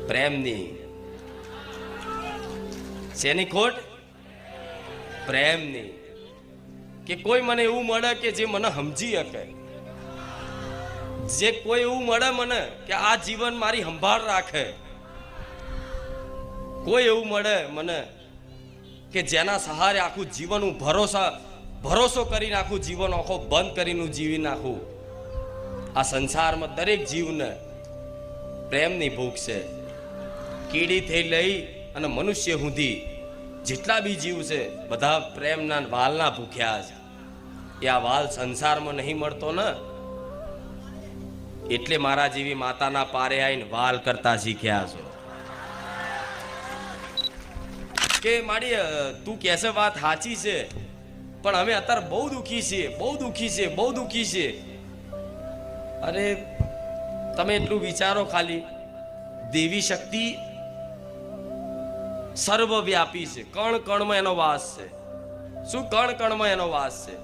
પ્રેમની. શેની ખોટ? પ્રેમની. કે કોઈ મને એવું મળે કે જે મને સમજી શકે, જે કોઈ એવું મળે મને કે આ જીવન મારી સંભાળ રાખે, કોઈ એવું મળે મને કે જેના સહારે આખું જીવન હું ભરોસો કરીને આખું જીવન આખો બંધ કરીને જીવી નાખું. આ સંસારમાં દરેક જીવને પ્રેમની ભૂખ છે. કીડીથી લઈ અને મનુષ્ય સુધી જેટલા બી જીવ છે બધા પ્રેમના વાલના ભૂખ્યા છે. એ આ વાલ સંસારમાં નહીં મળતો ને, એટલે મારા જેવી માતાના પારે આવીને વાલ કરતા શીખ્યા છો. કે મારી તું કહેશે વાત સાચી છે, પણ અમે અત્યારે બહુ દુઃખી છીએ, બહુ દુઃખી છે, બહુ દુઃખી છે. અરે તમે એટલું વિચારો ખાલી, દેવી શક્તિ સર્વવ્યાપી છે. કણ કણમાં એનો વાસ છે. શું કણ કણમાં એનો વાસ છે?